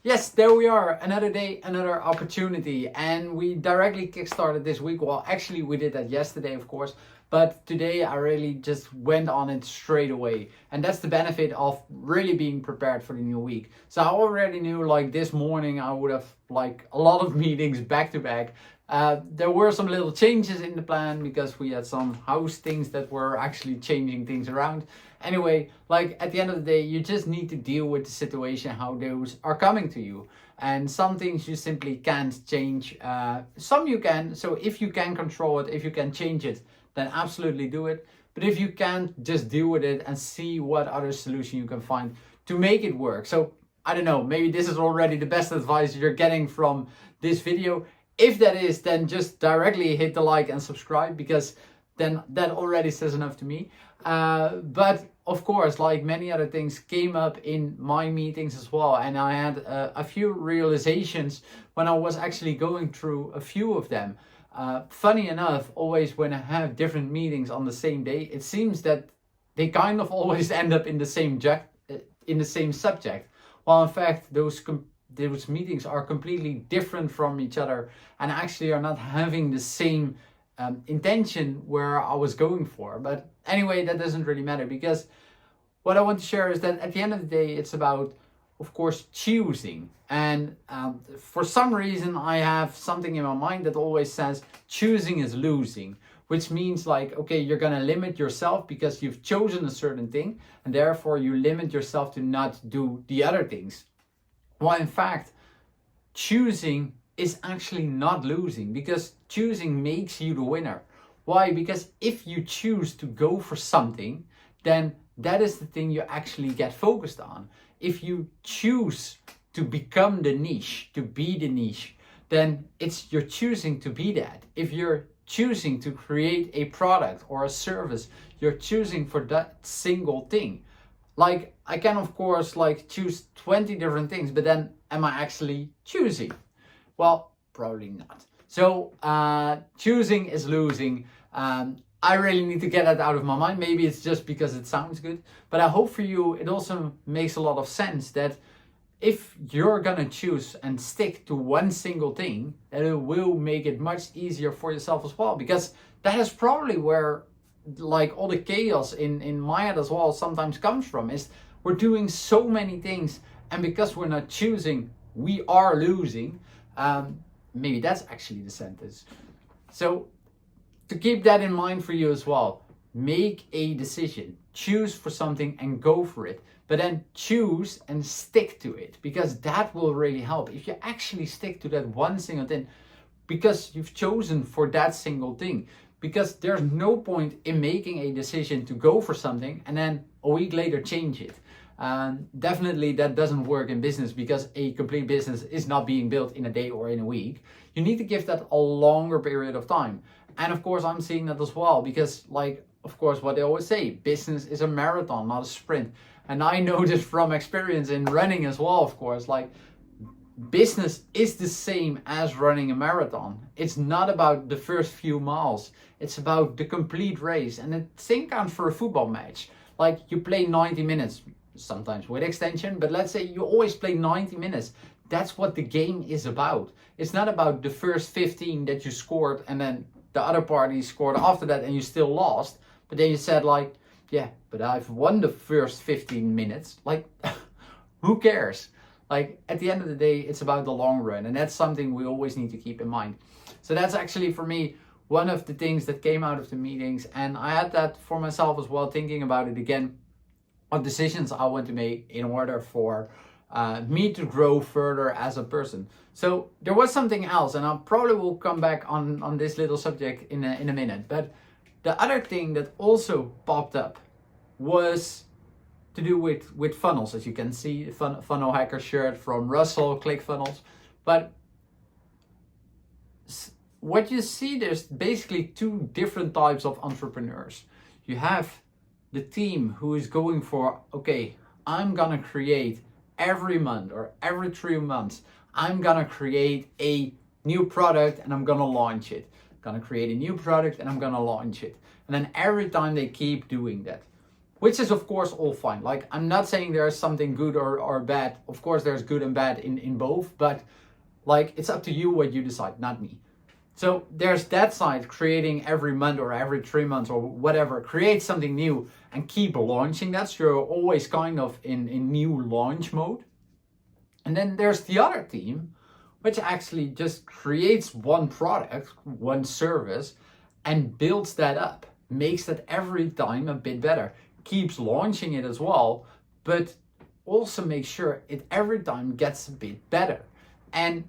Yes, there we are. Another day, another opportunity. And we directly kickstarted this week. Well, actually, we did that yesterday, of course. But today, I really just went on it straight away. And that's the benefit of really being prepared for the new week. So I already knew, like, this morning, I would have, like, a lot of meetings back to back. There were some little changes in the plan because we had some house things that were actually changing things around. Anyway, like at the end of the day, you just need to deal with the situation, how those are coming to you. And some things you simply can't change. Some you can. So if you can control it, if you can change it, then absolutely do it. But if you can't, just deal with it and see what other solution you can find to make it work. So I don't know, maybe this is already the best advice you're getting from this video. If that is, then just directly hit the like and subscribe, because then that already says enough to me. But of course, like many other things came up in my meetings as well. And I had a few realizations when I was actually going through a few of them. Funny enough, always when I have different meetings on the same day, it seems that they kind of always end up in the same subject. While in fact, those meetings are completely different from each other and actually are not having the same intention where I was going for. But anyway, that doesn't really matter, because what I want to share is that at the end of the day, it's about, of course, choosing. And for some reason, I have something in my mind that always says choosing is losing, which means like, okay, you're going to limit yourself because you've chosen a certain thing, and therefore you limit yourself to not do the other things. Well, in fact, choosing is actually not losing, because choosing makes you the winner. Why? Because if you choose to go for something, then that is the thing you actually get focused on. If you choose to become the niche, to be the niche, then you're choosing to be that. If you're choosing to create a product or a service, you're choosing for that single thing. Like, I can of course like choose 20 different things, but then am I actually choosing? Well, probably not. So choosing is losing. I really need to get that out of my mind. Maybe it's just because it sounds good, but I hope for you it also makes a lot of sense that if you're gonna choose and stick to one single thing, that it will make it much easier for yourself as well, because that is probably where like all the chaos in my head as well sometimes comes from. Is we're doing so many things, and because we're not choosing, we are losing. Maybe that's actually the sentence. So to keep that in mind for you as well, make a decision, choose for something and go for it, but then choose and stick to it, because that will really help. If you actually stick to that one single thing, because you've chosen for that single thing, because there's no point in making a decision to go for something and then a week later change it. Definitely that doesn't work in business, because a complete business is not being built in a day or in a week. You need to give that a longer period of time. And of course, I'm seeing that as well, because like, of course, what they always say, business is a marathon, not a sprint. And I know this from experience in running as well, of course, like business is the same as running a marathon. It's not about the first few miles. It's about the complete race. And the same counts for a football match. Like you play 90 minutes, sometimes with extension, but let's say you always play 90 minutes. That's what the game is about. It's not about the first 15 that you scored and then the other party scored after that and you still lost. But then you said like, yeah, but I've won the first 15 minutes. Like, who cares? Like at the end of the day, it's about the long run, and that's something we always need to keep in mind. So that's actually for me one of the things that came out of the meetings, and I had that for myself as well, thinking about it again, what decisions I want to make in order for me to grow further as a person. So there was something else, and I probably will come back on this little subject in a minute. But the other thing that also popped up was to do with funnels. As you can see, the funnel hacker shirt from Russell, ClickFunnels. But what you see, there's basically two different types of entrepreneurs. You have the team who is going for, okay, I'm gonna create every month or every 3 months, I'm gonna create a new product and I'm gonna launch it. I'm gonna create a new product and I'm gonna launch it. And then every time they keep doing that. which is of course all fine. Like, I'm not saying there's something good or bad. Of course there's good and bad in both, but like, it's up to you what you decide, not me. So there's that side, creating every month or every 3 months or whatever, create something new and keep launching that. So you're always kind of in new launch mode. And then there's the other team, which actually just creates one product, one service, and builds that up, makes that every time a bit better, keeps launching it as well, but also makes sure it every time gets a bit better. And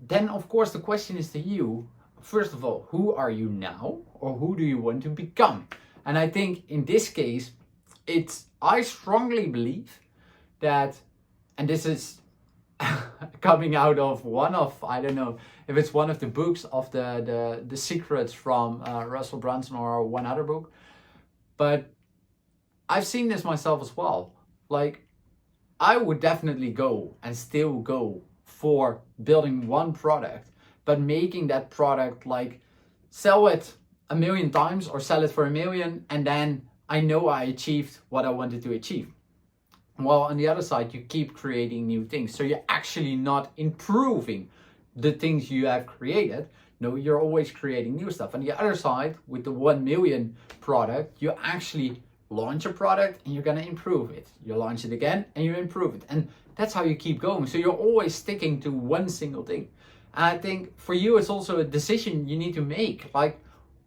then of course the question is to you, first of all, who are you now, or who do you want to become? And I think in this case, I strongly believe that, and this is coming out of I don't know if it's one of the books of the secrets from Russell Brunson or one other book, but I've seen this myself as well. Like, I would definitely go and still go for building one product, but making that product, like, sell it 1 million times or sell it for 1 million, and then I know I achieved what I wanted to achieve. Well, on the other side, you keep creating new things. So you're actually not improving the things you have created. No, you're always creating new stuff. On the other side, with the 1 million product, you actually launch a product and you're going to improve it. You launch it again and you improve it. And that's how you keep going. So you're always sticking to one single thing. And I think for you, it's also a decision you need to make. Like,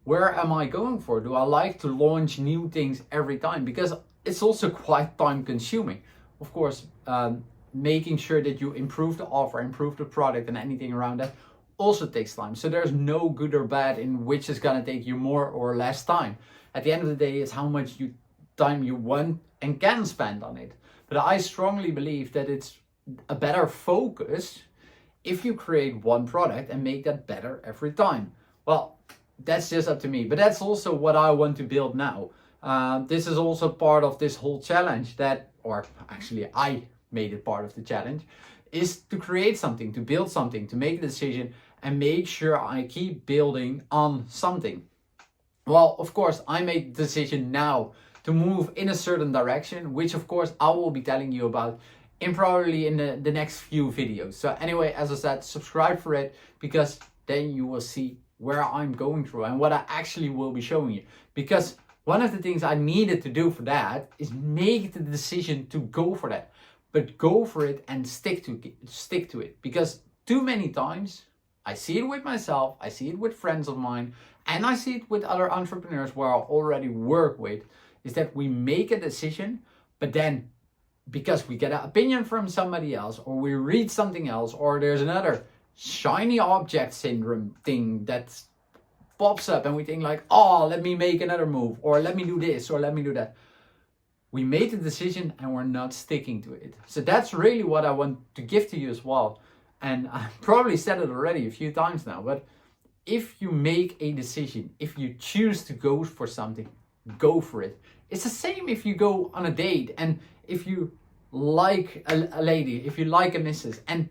where am I going for? Do I like to launch new things every time? Because it's also quite time consuming. Of course, making sure that you improve the offer, improve the product and anything around that also takes time. So there's no good or bad in which is going to take you more or less time. At the end of the day, it's how much time you want and can spend on it. But I strongly believe that it's a better focus if you create one product and make that better every time. Well, that's just up to me. But that's also what I want to build now. This is also part of this whole challenge or actually I made it part of the challenge, is to create something, to build something, to make a decision and make sure I keep building on something. Well, of course, I made the decision now to move in a certain direction, which of course I will be telling you about probably in the next few videos. So anyway, as I said, subscribe for it, because then you will see where I'm going through and what I actually will be showing you. Because one of the things I needed to do for that is make the decision to go for that, but go for it and stick to it. Because too many times I see it with myself, I see it with friends of mine, and I see it with other entrepreneurs where I already work with, is that we make a decision, but then because we get an opinion from somebody else, or we read something else, or there's another shiny object syndrome thing that pops up and we think like, oh, let me make another move, or let me do this, or let me do that. We made the decision and we're not sticking to it. So that's really what I want to give to you as well. And I probably said it already a few times now, but if you make a decision, if you choose to go for something, go for it. It's the same if you go on a date and if you like a lady, if you like a missus, and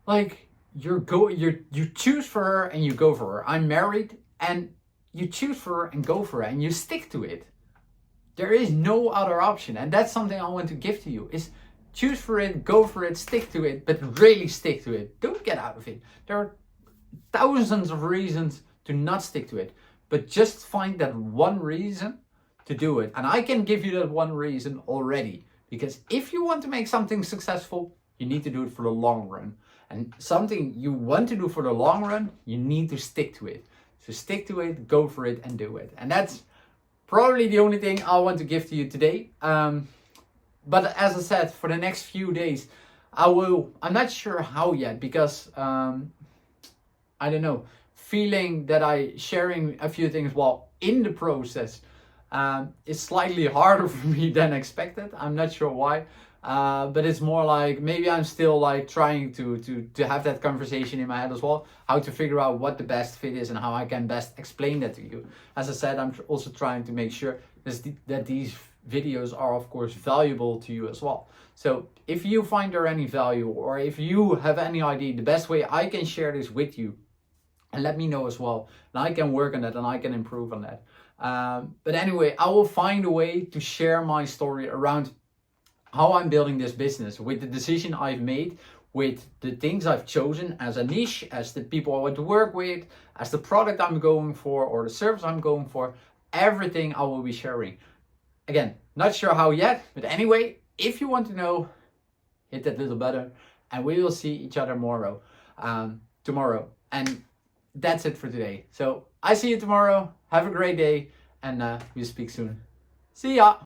like you choose for her and you go for her. I'm married and you choose for her and go for her and you stick to it. There is no other option. And that's something I want to give to you, is choose for it, go for it, stick to it, but really stick to it. Don't get out of it. There are thousands of reasons to not stick to it, but just find that one reason to do it. And I can give you that one reason already, because if you want to make something successful, you need to do it for the long run. And something you want to do for the long run, you need to stick to it. So stick to it, go for it and do it. And that's probably the only thing I want to give to you today. But as I said, for the next few days, I'm not sure how yet, because I don't know, feeling that sharing a few things while in the process is slightly harder for me than expected. I'm not sure why. But it's more like maybe I'm still like trying to have that conversation in my head as well, how to figure out what the best fit is and how I can best explain that to you. As I said, I'm also trying to make sure that these videos are of course valuable to you as well. So if you find there any value, or if you have any idea the best way I can share this with you, and let me know as well, and I can work on that and I can improve on that. But anyway, I will find a way to share my story around how I'm building this business, with the decision I've made, with the things I've chosen as a niche, as the people I want to work with, as the product I'm going for or the service I'm going for. Everything I will be sharing. Again, not sure how yet, but anyway, if you want to know, hit that little button and we will see each other tomorrow. And that's it for today. So I see you tomorrow. Have a great day and we'll speak soon. See ya.